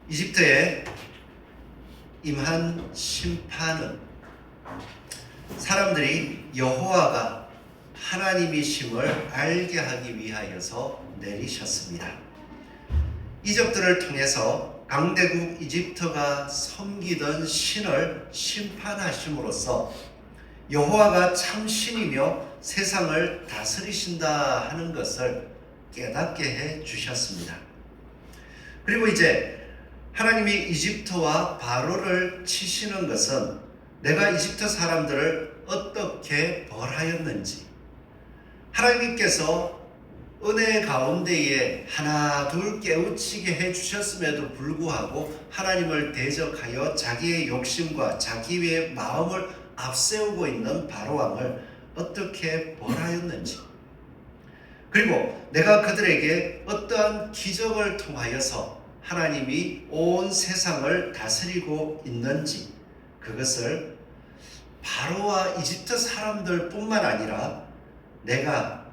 이집트에 임한 심판은 사람들이 여호와가 하나님이심을 알게 하기 위하여서 내리셨습니다. 이적들을 통해서 강대국 이집트가 섬기던 신을 심판하심으로써 여호와가 참 신이며 세상을 다스리신다 하는 것을 깨닫게 해 주셨습니다. 그리고 이제 하나님이 이집트와 바로를 치시는 것은 내가 이집트 사람들을 어떻게 벌하였는지, 하나님께서 은혜 가운데에 하나 둘 깨우치게 해주셨음에도 불구하고 하나님을 대적하여 자기의 욕심과 자기의 마음을 앞세우고 있는 바로왕을 어떻게 벌하였는지, 그리고 내가 그들에게 어떠한 기적을 통하여서 하나님이 온 세상을 다스리고 있는지, 그것을 바로와 이집트 사람들 뿐만 아니라 내가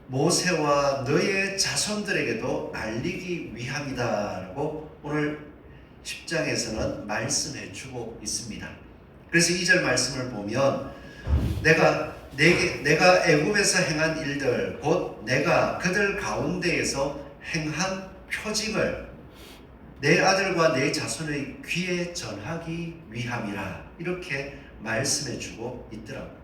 모세와 너의 자손들에게도 알리기 위함이다라고 오늘 10장에서는 말씀해 주고 있습니다. 그래서 2절 말씀을 보면 내가 애굽에서 행한 일들 곧 내가 그들 가운데에서 행한 표징을 내 아들과 내 자손의 귀에 전하기 위함이라 이렇게 말씀해 주고 있더라고요.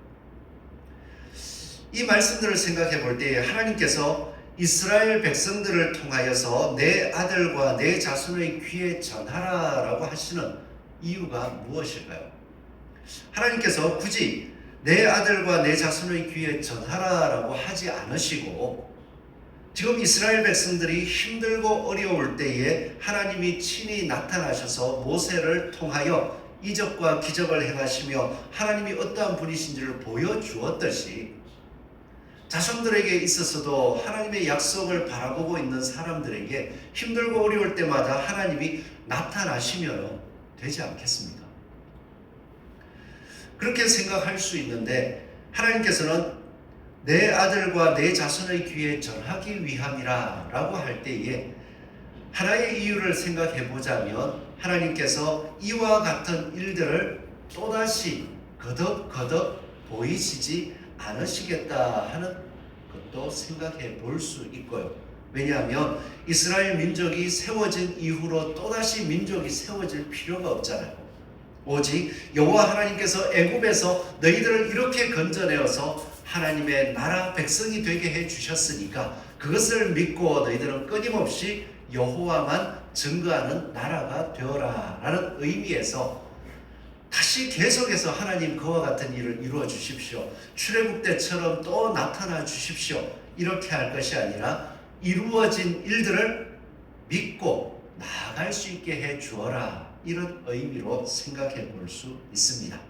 이 말씀들을 생각해 볼 때 하나님께서 이스라엘 백성들을 통하여서 내 아들과 내 자손의 귀에 전하라라고 하시는 이유가 무엇일까요? 하나님께서 굳이 내 아들과 내 자손의 귀에 전하라라고 하지 않으시고 지금 이스라엘 백성들이 힘들고 어려울 때에 하나님이 친히 나타나셔서 모세를 통하여 이적과 기적을 행하시며 하나님이 어떠한 분이신지를 보여주었듯이 자손들에게 있어서도 하나님의 약속을 바라보고 있는 사람들에게 힘들고 어려울 때마다 하나님이 나타나시면 되지 않겠습니까? 그렇게 생각할 수 있는데 하나님께서는 내 아들과 내 자손의 귀에 전하기 위함이라 라고 할 때에 하나의 이유를 생각해 보자면 하나님께서 이와 같은 일들을 또다시 거듭거듭 보이시지 않으시겠다 하는 것도 생각해 볼 수 있고요. 왜냐하면 이스라엘 민족이 세워진 이후로 또다시 민족이 세워질 필요가 없잖아요. 오직 여호와 하나님께서 애굽에서 너희들을 이렇게 건져내어서 하나님의 나라 백성이 되게 해주셨으니까 그것을 믿고 너희들은 끊임없이 여호와만 증거하는 나라가 되어라 라는 의미에서 다시 계속해서 하나님 그와 같은 일을 이루어 주십시오. 출애굽 때처럼 또 나타나 주십시오. 이렇게 할 것이 아니라 이루어진 일들을 믿고 나아갈 수 있게 해 주어라. 이런 의미로 생각해 볼 수 있습니다.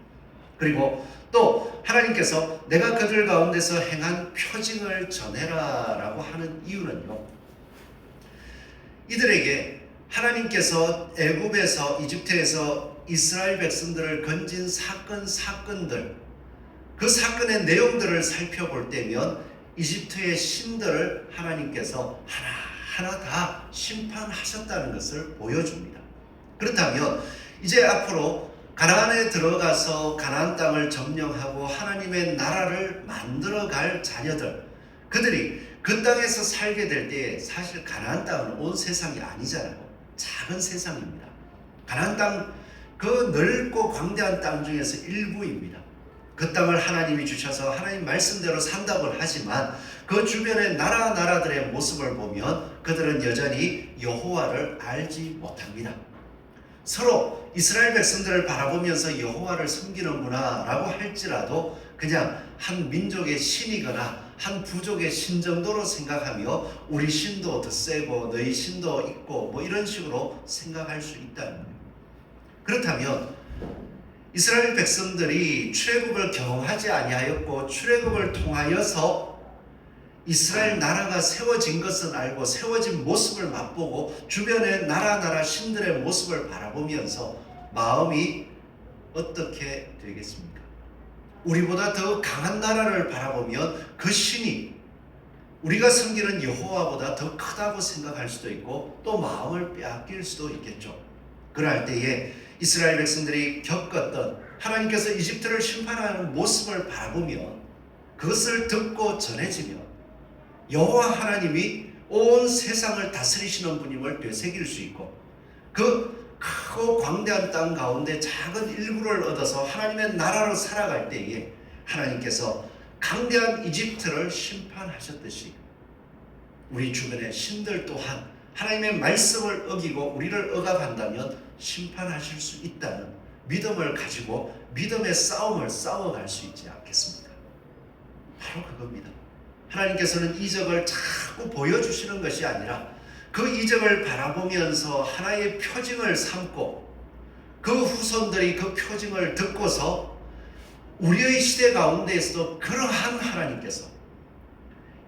그리고 또 하나님께서 내가 그들 가운데서 행한 표징을 전해라 라고 하는 이유는요, 이들에게 하나님께서 애굽에서 이집트에서 이스라엘 백성들을 건진 사건들 그 사건의 내용들을 살펴볼 때면 이집트의 신들을 하나님께서 하나하나 다 심판하셨다는 것을 보여줍니다. 그렇다면 이제 앞으로 가나안에 들어가서 가나안 땅을 점령하고 하나님의 나라를 만들어갈 자녀들, 그들이 그 땅에서 살게 될 때 사실 가나안 땅은 온 세상이 아니잖아요. 작은 세상입니다. 가나안 땅, 그 넓고 광대한 땅 중에서 일부입니다. 그 땅을 하나님이 주셔서 하나님 말씀대로 산다고 하지만 그 주변의 나라들의 모습을 보면 그들은 여전히 여호와를 알지 못합니다. 서로 이스라엘 백성들을 바라보면서 여호와를 섬기는구나 라고 할지라도 그냥 한 민족의 신이거나 한 부족의 신 정도로 생각하며 우리 신도 더 세고 너희 신도 있고 뭐 이런 식으로 생각할 수 있다는 거예요. 그렇다면 이스라엘 백성들이 출애굽을 경험하지 아니하였고 출애굽을 통하여서 이스라엘 나라가 세워진 것은 알고 세워진 모습을 맛보고 주변의 나라 신들의 모습을 바라보면서 마음이 어떻게 되겠습니까? 우리보다 더 강한 나라를 바라보면 그 신이 우리가 섬기는 여호와보다 더 크다고 생각할 수도 있고 또 마음을 빼앗길 수도 있겠죠. 그럴 때에 이스라엘 백성들이 겪었던 하나님께서 이집트를 심판하는 모습을 바라보며 그것을 듣고 전해지며 여호와 하나님이 온 세상을 다스리시는 분임을 되새길 수 있고 그 크고 광대한 땅 가운데 작은 일부를 얻어서 하나님의 나라로 살아갈 때에 하나님께서 강대한 이집트를 심판하셨듯이 우리 주변의 신들 또한 하나님의 말씀을 어기고 우리를 억압한다면 심판하실 수 있다는 믿음을 가지고 믿음의 싸움을 싸워갈 수 있지 않겠습니까? 바로 그겁니다. 하나님께서는 이적을 자꾸 보여주시는 것이 아니라 그 이적을 바라보면서 하나의 표징을 삼고 그 후손들이 그 표징을 듣고서 우리의 시대 가운데에서도 그러한 하나님께서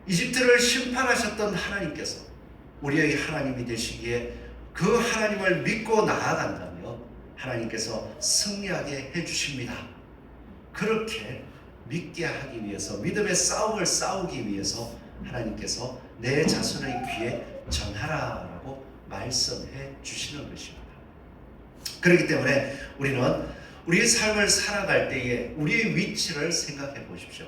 이집트를 심판하셨던 하나님께서 우리의 하나님이 되시기에 그 하나님을 믿고 나아간다면 하나님께서 승리하게 해주십니다. 그렇게 믿게 하기 위해서 믿음의 싸움을 싸우기 위해서 하나님께서 내 자손의 귀에 전하라라고 말씀해 주시는 것입니다. 그렇기 때문에 우리는 우리의 삶을 살아갈 때에 우리의 위치를 생각해 보십시오.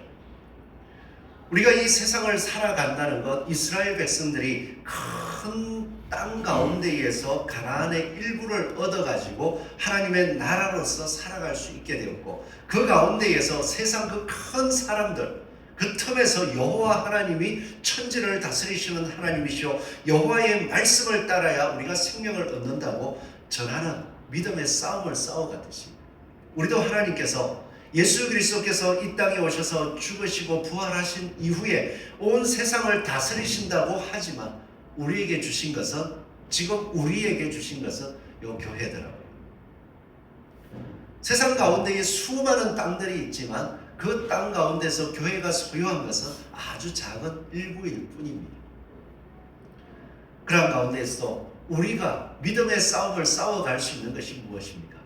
우리가 이 세상을 살아간다는 것, 이스라엘 백성들이 큰 땅 가운데에서 가나안의 일부를 얻어가지고 하나님의 나라로서 살아갈 수 있게 되었고 그 가운데에서 세상 그 큰 사람들 그 틈에서 여호와 하나님이 천지를 다스리시는 하나님이시오 여호와의 말씀을 따라야 우리가 생명을 얻는다고 전하는 믿음의 싸움을 싸워갔듯이 우리도 하나님께서 예수 그리스도께서 이 땅에 오셔서 죽으시고 부활하신 이후에 온 세상을 다스리신다고 하지만 우리에게 주신 것은 지금 우리에게 주신 것은 이 교회더라고요. 세상 가운데에 수많은 땅들이 있지만 그 땅 가운데서 교회가 소유한 것은 아주 작은 일부일 뿐입니다. 그런 가운데에서도 우리가 믿음의 싸움을 싸워갈 수 있는 것이 무엇입니까?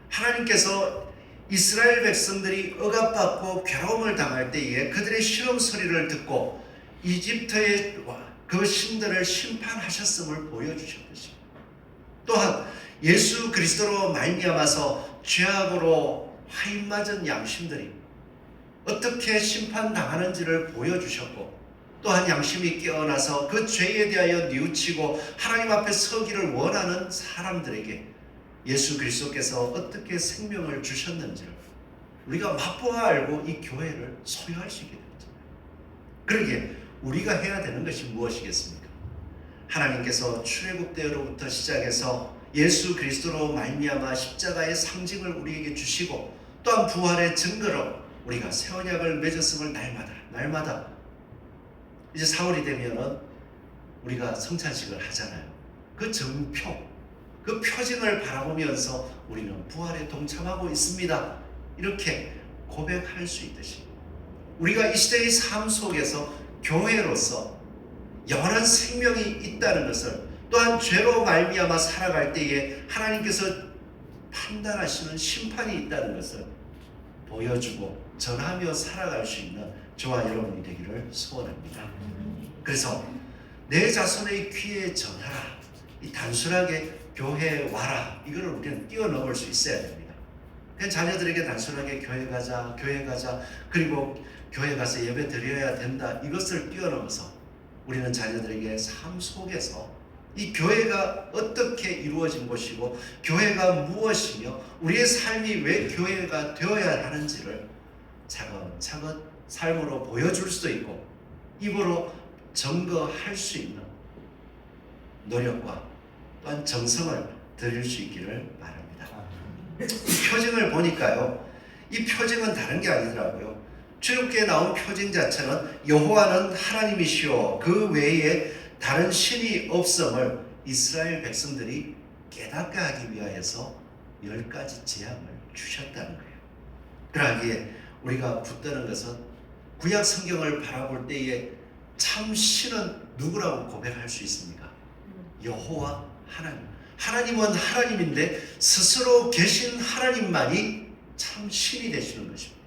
하나님께서 이스라엘 백성들이 억압받고 괴로움을 당할 때에 그들의 신음 소리를 듣고 이집트의 그 신들을 심판하셨음을 보여주셨듯이 또한 예수 그리스도로 말미암아서 죄악으로 화인맞은 양심들이 어떻게 심판당하는지를 보여주셨고 또한 양심이 깨어나서 그 죄에 대하여 뉘우치고 하나님 앞에 서기를 원하는 사람들에게 예수 그리스도께서 어떻게 생명을 주셨는지를 우리가 맛보아 알고 이 교회를 소유할 수 있게 되었잖아요. 그러기에 우리가 해야 되는 것이 무엇이겠습니까? 하나님께서 출애굽 때로부터 시작해서 예수 그리스도로 말미암아 십자가의 상징을 우리에게 주시고 또한 부활의 증거로 우리가 새 언약을 맺었음을 날마다 이제 4월이 되면은 우리가 성찬식을 하잖아요. 그 증표, 그 표징을 바라보면서 우리는 부활에 동참하고 있습니다. 이렇게 고백할 수 있듯이 우리가 이 시대의 삶 속에서 교회로서 영원한 생명이 있다는 것을 또한 죄로 말미암아 살아갈 때에 하나님께서 판단하시는 심판이 있다는 것을 보여주고 전하며 살아갈 수 있는 저와 여러분이 되기를 소원합니다. 그래서 내 자손의 귀에 전하라. 이 단순하게 교회에 와라. 이거를 우리는 뛰어넘을 수 있어야 됩니다. 그냥 자녀들에게 단순하게 교회 가자 그리고 교회 가서 예배 드려야 된다. 이것을 뛰어넘어서 우리는 자녀들에게 삶 속에서 이 교회가 어떻게 이루어진 것이고 교회가 무엇이며 우리의 삶이 왜 교회가 되어야 하는지를 차근차근 삶으로 보여줄 수도 있고 입으로 증거할 수 있는 노력과 또한 정성을 드릴 수 있기를 바랍니다. 이 표징을 보니까요. 이 표징은 다른 게 아니더라고요. 출애굽기에 나온 표징 자체는 여호와는 하나님이시오 그 외에 다른 신이 없음을 이스라엘 백성들이 깨닫게 하기 위하여서 10가지 재앙을 주셨다는 거예요. 그러기에 우리가 붙드는 것은 구약 성경을 바라볼 때에 참 신은 누구라고 고백할 수 있습니까? 여호와 하나님. 하나님은 하나님인데 스스로 계신 하나님만이 참 신이 되시는 것입니다.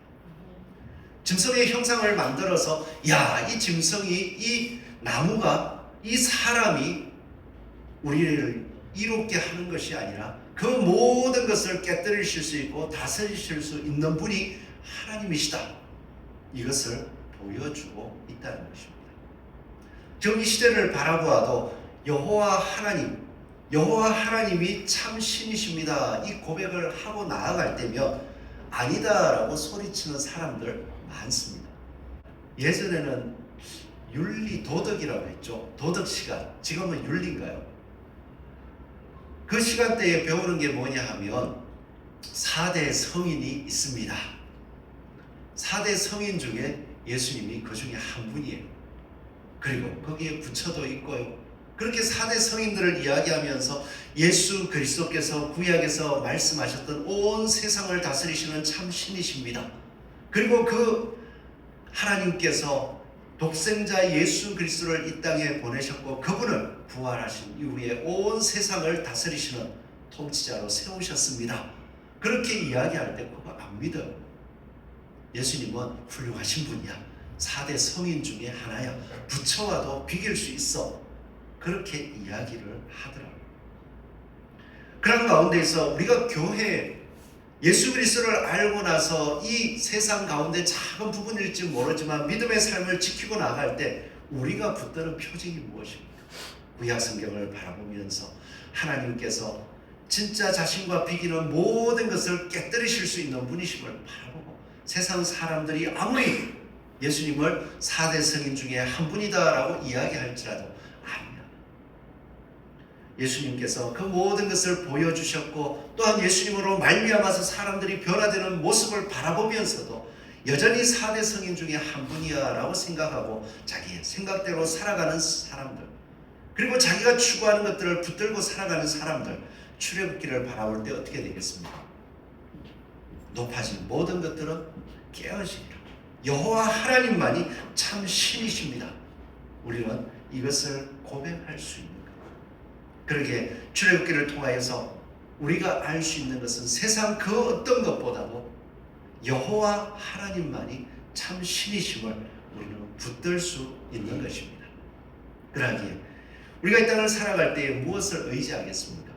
짐승의 형상을 만들어서 야, 이 짐승이, 이 나무가, 이 사람이 우리를 이롭게 하는 것이 아니라 그 모든 것을 깨뜨리실 수 있고 다스리실 수 있는 분이 하나님이시다. 이것을 보여주고 있다는 것입니다. 지금 이 시대를 바라보아도 여호와 하나님이 참 신이십니다. 이 고백을 하고 나아갈 때면 아니다라고 소리치는 사람들 많습니다. 예전에는 윤리 도덕이라고 했죠. 도덕 시간. 지금은 윤리인가요? 그 시간대에 배우는 게 뭐냐 하면 4대 성인이 있습니다. 4대 성인 중에 예수님이 그 중에 한 분이에요. 그리고 거기에 부처도 있고요. 그렇게 4대 성인들을 이야기하면서 예수 그리스도께서 구약에서 말씀하셨던 온 세상을 다스리시는 참 신이십니다. 그리고 그 하나님께서 독생자 예수 그리스도를 이 땅에 보내셨고 그분을 부활하신 이후에 온 세상을 다스리시는 통치자로 세우셨습니다. 그렇게 이야기할 때 그거 안 믿어요. 예수님은 훌륭하신 분이야. 4대 성인 중에 하나야. 부처와도 비길 수 있어. 그렇게 이야기를 하더라고요. 그런 가운데서 우리가 교회 예수 그리스도를 알고 나서 이 세상 가운데 작은 부분일지 모르지만 믿음의 삶을 지키고 나갈 때 우리가 붙드는 표징이 무엇입니까? 구약 성경을 바라보면서 하나님께서 진짜 자신과 비기는 모든 것을 깨뜨리실 수 있는 분이심을 바라보고 세상 사람들이 아무리 예수님을 4대 성인 중에 한 분이다라고 이야기할지라도 아니야. 예수님께서 그 모든 것을 보여주셨고 또한 예수님으로 말미암아서 사람들이 변화되는 모습을 바라보면서도 여전히 4대 성인 중에 한 분이야 라고 생각하고 자기의 생각대로 살아가는 사람들, 그리고 자기가 추구하는 것들을 붙들고 살아가는 사람들, 출애굽기를 바라볼 때 어떻게 되겠습니까? 높아진 모든 것들은 깨어지리라. 여호와 하나님만이 참 신이십니다. 우리는 이것을 고백할 수 있는 거예요. 그러게 출애굽기를 통하여서 우리가 알 수 있는 것은 세상 그 어떤 것보다도 여호와 하나님만이 참 신이심을 우리는 붙들 수 있는 것입니다. 그러기에 우리가 이 땅을 살아갈 때에 무엇을 의지하겠습니까?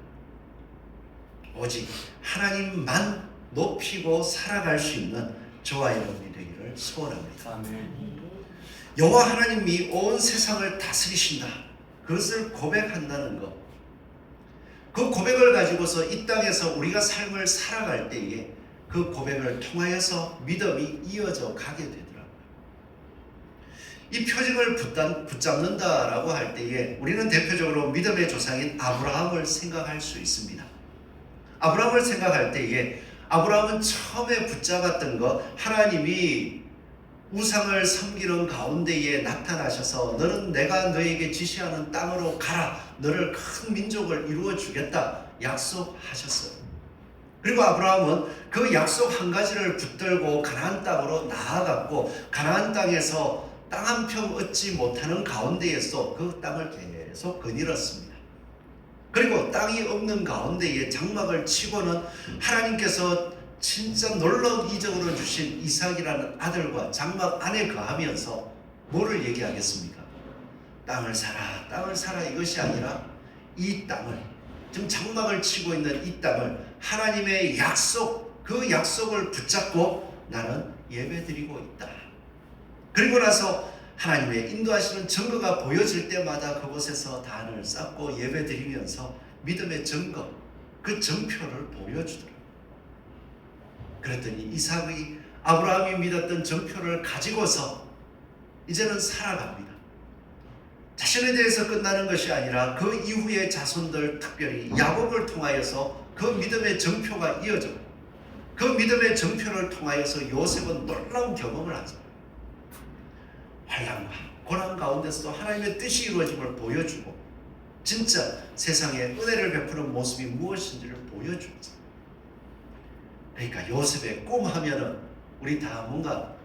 오직 하나님만 높이고 살아갈 수 있는 저와 여러분이 되기를 소원합니다. 아멘. 여호와 하나님이 온 세상을 다스리신다. 그것을 고백한다는 것. 그 고백을 가지고서 이 땅에서 우리가 삶을 살아갈 때에 그 고백을 통하여서 믿음이 이어져 가게 되더라고요. 이 표징을 붙잡는다라고 할 때에 우리는 대표적으로 믿음의 조상인 아브라함을 생각할 수 있습니다. 아브라함을 생각할 때에 아브라함은 처음에 붙잡았던 것, 하나님이 우상을 섬기는 가운데에 나타나셔서 너는 내가 너에게 지시하는 땅으로 가라. 너를 큰 민족을 이루어 주겠다. 약속하셨어요. 그리고 아브라함은 그 약속 한 가지를 붙들고 가나안 땅으로 나아갔고 가나안 땅에서 땅 한 평 얻지 못하는 가운데에서 그 땅을 계속 거닐었습니다. 그리고 땅이 없는 가운데에 장막을 치고는 하나님께서 진짜 놀라운 이적으로 주신 이삭이라는 아들과 장막 안에 거하면서 뭐를 얘기하겠습니까? 땅을 사라, 땅을 사라 이것이 아니라 이 땅을, 지금 장막을 치고 있는 이 땅을 하나님의 약속, 그 약속을 붙잡고 나는 예배드리고 있다. 그리고 나서 하나님의 인도하시는 증거가 보여질 때마다 그곳에서 단을 쌓고 예배드리면서 믿음의 증거, 그 증표를 보여주더라. 그랬더니 이삭이 아브라함이 믿었던 증표를 가지고서 이제는 살아갑니다. 자신에 대해서 끝나는 것이 아니라 그 이후의 자손들, 특별히 야곱을 통하여서 그 믿음의 증표가 이어졌고 그 믿음의 증표를 통하여서 요셉은 놀라운 경험을 하죠. 환난과 고난 가운데서도 하나님의 뜻이 이루어짐을 보여주고 진짜 세상에 은혜를 베푸는 모습이 무엇인지를 보여주죠. 그러니까 요셉의 꿈 하면은 우리 다 뭔가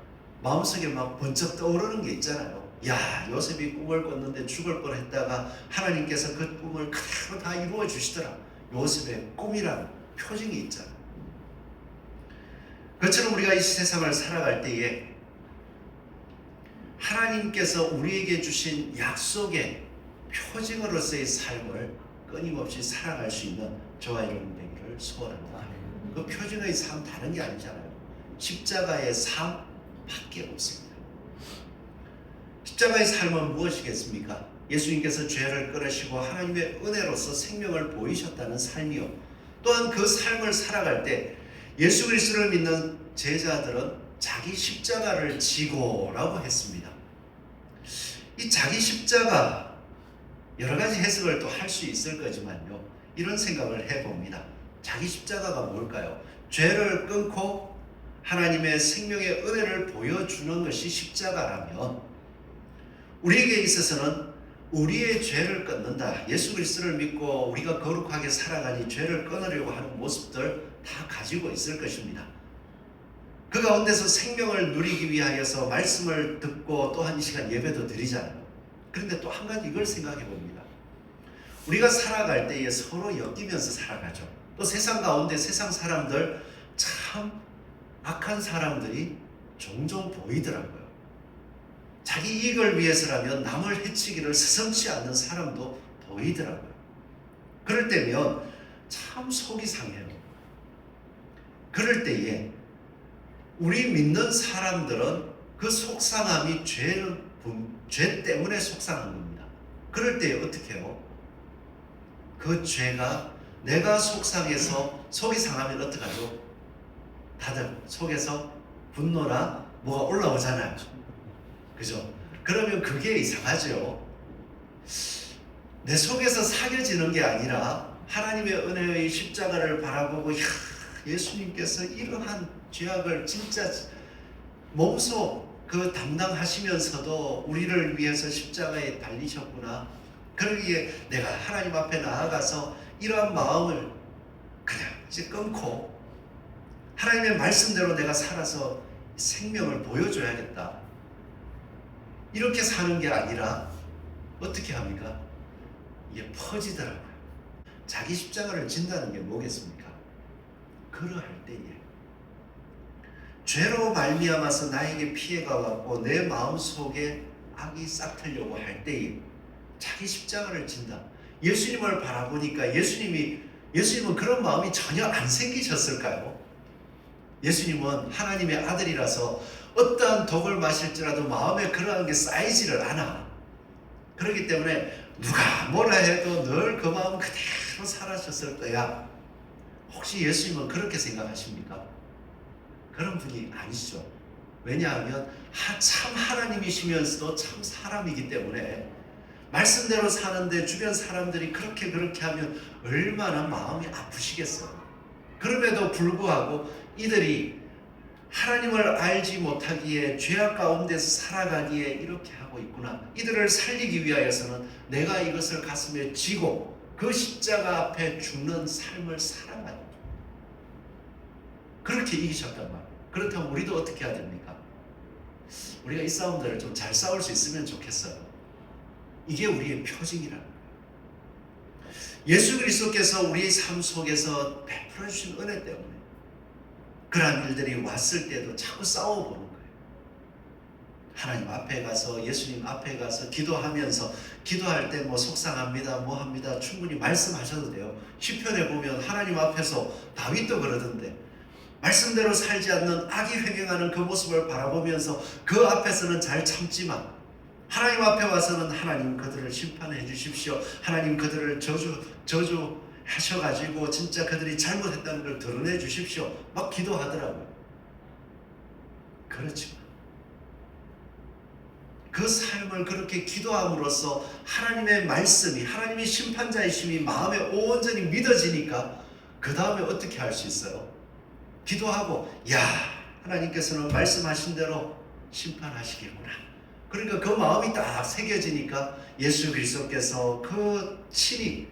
마음속에 막 번쩍 떠오르는 게 있잖아요. 야, 요셉이 꿈을 꿨는데 죽을 뻔했다가 하나님께서 그 꿈을 그대로 다 이루어 주시더라. 요셉의 꿈이라는 표징이 있잖아요. 그처럼 우리가 이 세상을 살아갈 때에 하나님께서 우리에게 주신 약속의 표징으로서의 삶을 끊임없이 살아갈 수 있는 저와 여러분 되기를 소원합니다. 그 표징의 삶 다른 게 아니잖아요. 십자가의 삶밖에 없습니다. 십자가의 삶은 무엇이겠습니까? 예수님께서 죄를 끊으시고 하나님의 은혜로서 생명을 보이셨다는 삶이요. 또한 그 삶을 살아갈 때 예수 그리스도를 믿는 제자들은 자기 십자가를 지고라고 했습니다. 이 자기 십자가 여러 가지 해석을 또 할 수 있을 거지만요. 이런 생각을 해봅니다. 자기 십자가가 뭘까요? 죄를 끊고 하나님의 생명의 은혜를 보여주는 것이 십자가라면 우리에게 있어서는 우리의 죄를 끊는다. 예수 그리스도를 믿고 우리가 거룩하게 살아가니 죄를 끊으려고 하는 모습들 다 가지고 있을 것입니다. 그 가운데서 생명을 누리기 위하여서 말씀을 듣고 또 한 시간 예배도 드리잖아요. 그런데 또 한 가지 이걸 생각해 봅니다. 우리가 살아갈 때에 서로 엮이면서 살아가죠. 또 세상 가운데 세상 사람들 참 악한 사람들이 종종 보이더라고요. 자기 이익을 위해서라면 남을 해치기를 스성치 않는 사람도 보이더라고요. 그럴 때면 참 속이 상해요. 그럴 때에 우리 믿는 사람들은 그 속상함이 죄 때문에 속상한 겁니다. 그럴 때 어떻게 해요? 그 죄가 내가 속상해서 속이 상하면 어떡하죠? 다들 속에서 분노나 뭐가 올라오잖아요. 그죠? 그러면 그게 이상하죠. 내 속에서 사겨지는 게 아니라 하나님의 은혜의 십자가를 바라보고 예수님께서 이러한 죄악을 진짜 몸소 그 담당하시면서도 우리를 위해서 십자가에 달리셨구나. 그러기에 내가 하나님 앞에 나아가서 이러한 마음을 그냥 이제 끊고 하나님의 말씀대로 내가 살아서 생명을 보여줘야겠다. 이렇게 사는 게 아니라 어떻게 합니까? 이게 퍼지더라고요. 자기 십자가를 진다는 게 뭐겠습니까? 그러할 때에 죄로 말미암아서 나에게 피해가 왔고 내 마음속에 악이 싹트려고 할 때에 자기 십자가를 진다. 예수님을 바라보니까 예수님은 그런 마음이 전혀 안 생기셨을까요? 예수님은 하나님의 아들이라서 어떠한 독을 마실지라도 마음에 그러한 게 쌓이지를 않아. 그렇기 때문에 누가 뭐라 해도 늘 그 마음 그대로 살아셨을 거야. 혹시 예수님은 그렇게 생각하십니까? 그런 분이 아니시죠. 왜냐하면 참 하나님이시면서도 참 사람이기 때문에 말씀대로 사는데 주변 사람들이 그렇게 하면 얼마나 마음이 아프시겠어요. 그럼에도 불구하고 이들이 하나님을 알지 못하기에 죄악 가운데서 살아가기에 이렇게 하고 있구나. 이들을 살리기 위하여서는 내가 이것을 가슴에 지고 그 십자가 앞에 죽는 삶을 살아가야 돼. 그렇게 이기셨단 말이에요. 그렇다면 우리도 어떻게 해야 됩니까? 우리가 이 싸움들을 좀 잘 싸울 수 있으면 좋겠어요. 이게 우리의 표징이라는 거예요. 예수 그리스도께서 우리의 삶 속에서 베풀어 주신 은혜 때문에 그러한 일들이 왔을 때도 자꾸 싸워보는 거예요. 하나님 앞에 가서 예수님 앞에 가서 기도하면서 기도할 때 뭐 속상합니다 뭐 합니다 충분히 말씀하셔도 돼요. 시편에 보면 하나님 앞에서 다윗도 그러던데 말씀대로 살지 않는 악이 횡행하는 그 모습을 바라보면서 그 앞에서는 잘 참지만 하나님 앞에 와서는 하나님 그들을 심판해 주십시오. 하나님 그들을 저주하셔가지고 진짜 그들이 잘못했다는 걸 드러내 주십시오. 막 기도하더라고요. 그렇지만 그 삶을 그렇게 기도함으로써 하나님의 말씀이 하나님의 심판자이심이 마음에 온전히 믿어지니까 그 다음에 어떻게 할 수 있어요? 기도하고 하나님께서는 말씀하신 대로 심판하시겠구나. 그러니까 그 마음이 딱 새겨지니까 예수 그리스도께서 그 친히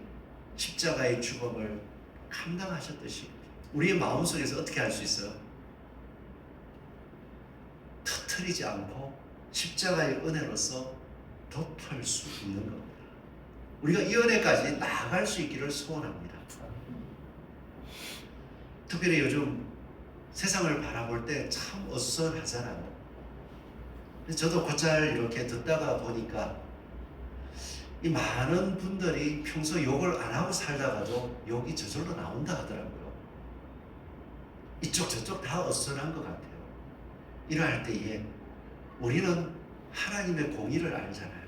십자가의 죽음을 감당하셨듯이 우리의 마음속에서 어떻게 할 수 있어요? 터뜨리지 않고 십자가의 은혜로서 덮을 수 있는 겁니다. 우리가 이 은혜까지 나아갈 수 있기를 소원합니다. 특별히 요즘 세상을 바라볼 때 참 어수선하잖아요. 저도 곧잘 이렇게 듣다가 보니까 이 많은 분들이 평소 욕을 안 하고 살다가도 욕이 저절로 나온다 하더라고요. 이쪽 저쪽 다 어수선한 것 같아요. 이러할 때에 우리는 하나님의 공의를 알잖아요.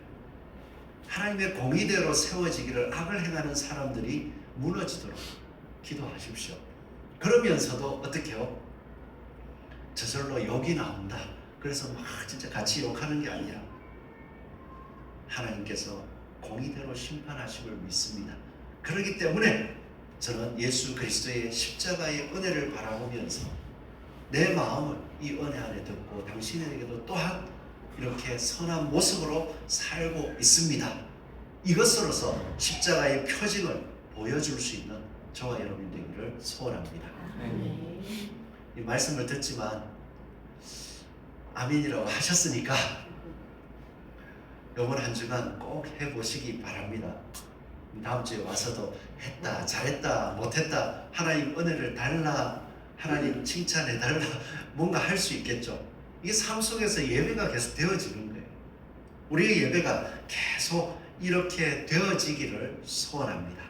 하나님의 공의대로 세워지기를 악을 행하는 사람들이 무너지도록 기도하십시오. 그러면서도 어떻게 해요? 저절로 욕이 나온다. 그래서 막 진짜 같이 욕하는 게 아니라 하나님께서 공의대로 심판하심을 믿습니다. 그렇기 때문에 저는 예수 그리스도의 십자가의 은혜를 바라보면서 내 마음을 이 은혜 안에 듣고 당신에게도 또한 이렇게 선한 모습으로 살고 있습니다. 이것으로서 십자가의 표징을 보여줄 수 있는 저와 여러분 되기를 소원합니다. 이 말씀을 듣지만 아멘이라고 하셨으니까 이번 한 주간 꼭 해보시기 바랍니다. 다음 주에 와서도 했다, 잘했다, 못했다, 하나님 은혜를 달라, 하나님 칭찬해 달라, 뭔가 할 수 있겠죠. 이게 삶 속에서 예배가 계속 되어지는 거예요. 우리의 예배가 계속 이렇게 되어지기를 소원합니다.